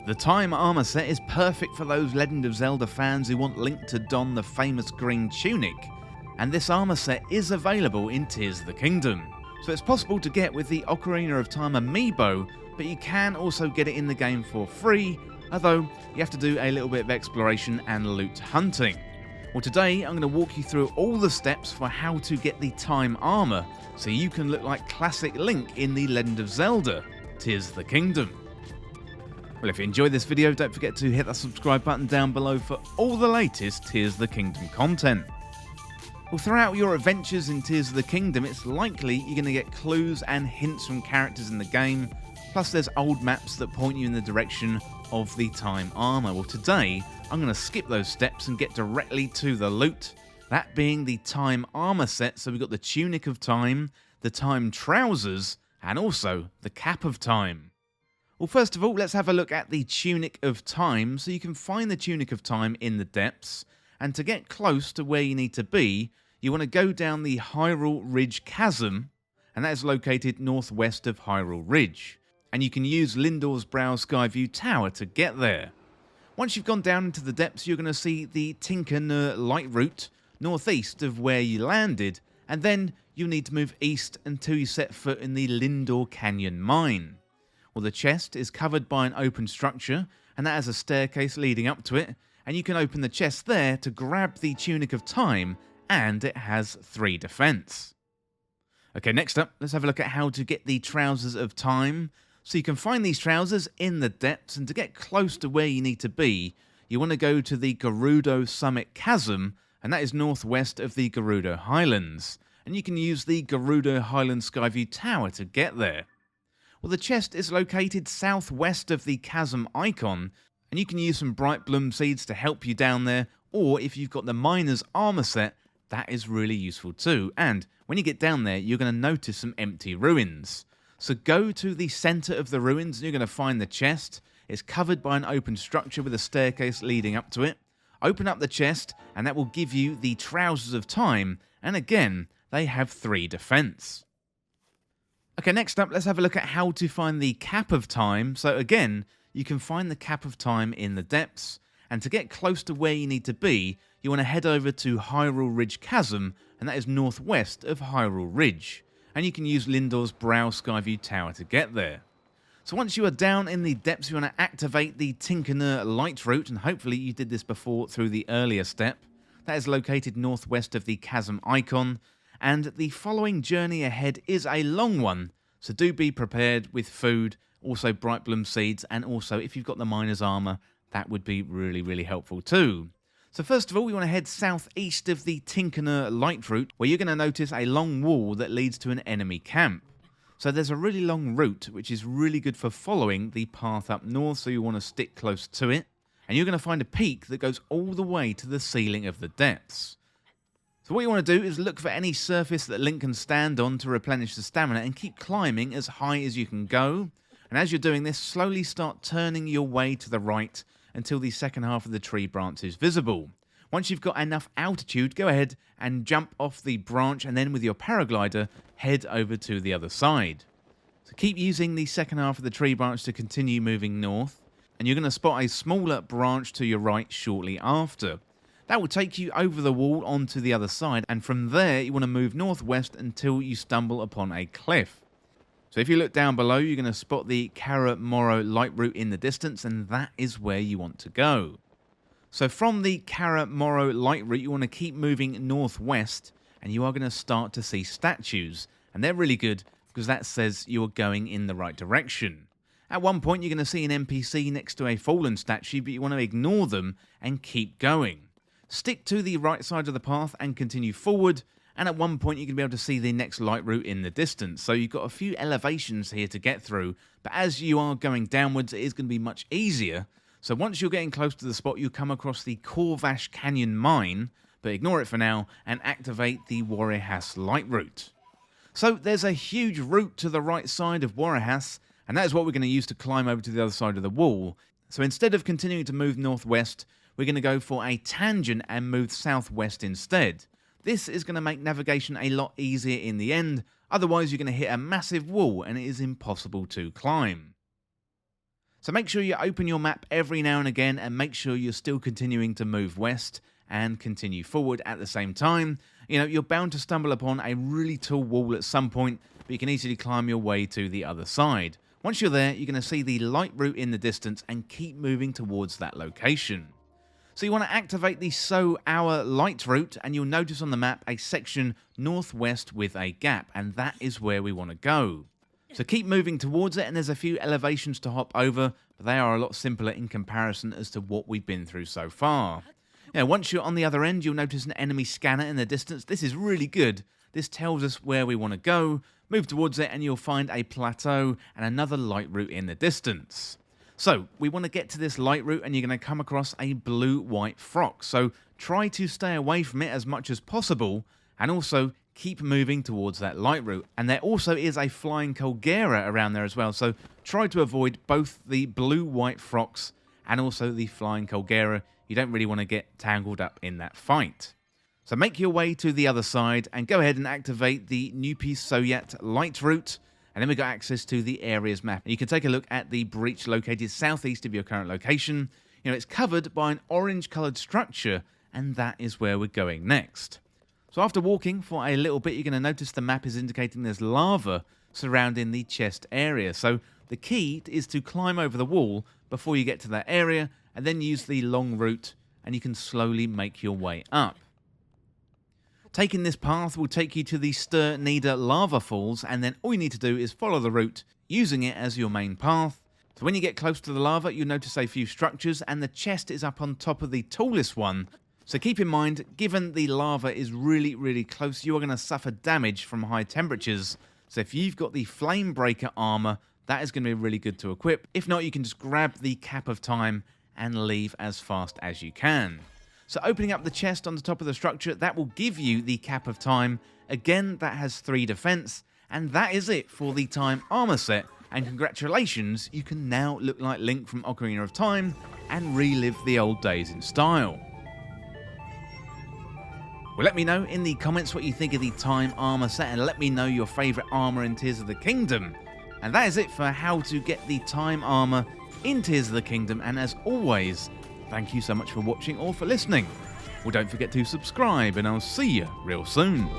The Time armor set is perfect for those Legend of Zelda fans who want Link to don the famous green tunic, and this armor set is available in Tears of the Kingdom. So it's possible to get with the Ocarina of Time amiibo, but you can also get it in the game for free, although you have to do a little bit of exploration and loot hunting. Well, today I'm going to walk you through all the steps for how to get the Time armor, so you can look like classic Link in the Legend of Zelda, Tears of the Kingdom. Well, if you enjoyed this video, don't forget to hit that subscribe button down below for all the latest Tears of the Kingdom content. Well, throughout your adventures in Tears of the Kingdom, it's likely you're going to get clues and hints from characters in the game, plus there's old maps that point you in the direction of the Time armor. Well, today I'm going to skip those steps and get directly to the loot, that being the Time armor set. So we've got the Tunic of Time, the Time trousers, and also the Cap of Time. Well, first of all, let's have a look at the Tunic of Time. So you can find the Tunic of Time in the depths, and to get close to where you need to be, you want to go down the Hyrule Ridge Chasm, and that is located northwest of Hyrule Ridge. And you can use Lindor's Brow Skyview Tower to get there. Once you've gone down into the depths, you're going to see the Tinker Light Route northeast of where you landed, and then you'll need to move east until you set foot in the Lindor Canyon Mine. Well, the chest is covered by an open structure, and that has a staircase leading up to it, and you can open the chest there to grab the Tunic of Time, and it has 3 defense. Okay, next up, let's have a look at how to get the Trousers of Time. So you can find these trousers in the depths, and to get close to where you need to be, you want to go to the Gerudo Summit Chasm, and that is northwest of the Gerudo Highlands, and you can use the Gerudo Highland Skyview Tower to get there. Well, the chest is located southwest of the chasm icon, and you can use some bright bloom seeds to help you down there, or if you've got the miner's armor set, that is really useful too. And when you get down there, you're going to notice some empty ruins. So go to the center of the ruins, and you're going to find the chest. It's covered by an open structure with a staircase leading up to it. Open up the chest, and that will give you the Trousers of Time, and again, they have 3 defense. Okay, next up, let's have a look at how to find the Cap of Time. So again, you can find the Cap of Time in the depths, and to get close to where you need to be, you want to head over to Hyrule Ridge Chasm, and that is northwest of Hyrule Ridge, and you can use Lindor's Brow Skyview Tower to get there. So once you are down in the depths, you want to activate the Tinker Light Route, and hopefully you did this before through the earlier step. That is located northwest of the chasm icon, and the following journey ahead is a long one, so do be prepared with food, also bright bloom seeds, and also if you've got the miner's armor, that would be really helpful too. So first of all, we want to head southeast of the Tinker Light Route, where you're going to notice a long wall that leads to an enemy camp. So there's a really long route, which is really good for following the path up north, so you want to stick close to it, and you're going to find a peak that goes all the way to the ceiling of the depths. So what you want to do is look for any surface that Link can stand on to replenish the stamina, and keep climbing as high as you can go. And as you're doing this, slowly start turning your way to the right until the second half of the tree branch is visible. Once you've got enough altitude, go ahead and jump off the branch, and then with your paraglider, head over to the other side. So keep using the second half of the tree branch to continue moving north, and you're going to spot a smaller branch to your right shortly after. That will take you over the wall onto the other side, and from there you want to move northwest until you stumble upon a cliff. So if you look down below, you're going to spot the Kara Moro Light Route in the distance, and that is where you want to go. So from the Kara Moro Light Route, you want to keep moving northwest, and you are going to start to see statues, and they're really good because that says you're going in the right direction. At one point, you're going to see an NPC next to a fallen statue, but you want to ignore them and keep going. Stick to the right side of the path and continue forward, and at one point you're going to be able to see the next light route in the distance. So you've got a few elevations here to get through, but as you are going downwards, it is going to be much easier. So once you're getting close to the spot, you'll come across the Corvash Canyon Mine, but ignore it for now and activate the Warihas Light Route. So there's a huge route to the right side of Warihas, and that is what we're going to use to climb over to the other side of the wall. So instead of continuing to move northwest, we're going to go for a tangent and move southwest instead. This is going to make navigation a lot easier in the end, otherwise you're going to hit a massive wall and it is impossible to climb. So make sure you open your map every now and again and make sure you're still continuing to move west and continue forward at the same time. You're bound to stumble upon a really tall wall at some point, but you can easily climb your way to the other side. Once you're there, you're going to see the light route in the distance and keep moving towards that location. So you want to activate the Hour light route, and you'll notice on the map a section northwest with a gap, and that is where we want to go. So keep moving towards it, and there's a few elevations to hop over, but they are a lot simpler in comparison as to what we've been through so far. Once you're on the other end, you'll notice an enemy scanner in the distance. This is really good. This tells us where we want to go. Move towards it and you'll find a plateau and another light route in the distance. So we want to get to this light route and you're going to come across a blue-white frog. So try to stay away from it as much as possible and also keep moving towards that light route. And there also is a flying Caldera around there as well. So try to avoid both the blue-white frogs and also the flying Caldera. You don't really want to get tangled up in that fight. So make your way to the other side and go ahead and activate the Nupi Soyat light route, and then we got access to the area's map. You can take a look at the breach located southeast of your current location. It's covered by an orange coloured structure, and that is where we're going next. So after walking for a little bit, you're going to notice the map is indicating there's lava surrounding the chest area. So the key is to climb over the wall before you get to that area, and then use the long route, and you can slowly make your way up. Taking this path will take you to the Stir Nida lava falls, and then all you need to do is follow the route, using it as your main path. So when you get close to the lava, you'll notice a few structures, and the chest is up on top of the tallest one. So keep in mind, given the lava is really, really close, you are going to suffer damage from high temperatures. So if you've got the Flame Breaker armor, that is going to be really good to equip. If not, you can just grab the Cap of Time and leave as fast as you can. So opening up the chest on the top of the structure, that will give you the Cap of Time. Again, that has 3 defense, and that is it for the Time armor set. And congratulations, you can now look like Link from Ocarina of Time and relive the old days in style. Well, let me know in the comments what you think of the Time armor set, and let me know your favourite armor in Tears of the Kingdom. And that is it for how to get the Time armor in Tears of the Kingdom, and as always, thank you so much for watching or for listening. Well, don't forget to subscribe, and I'll see you real soon.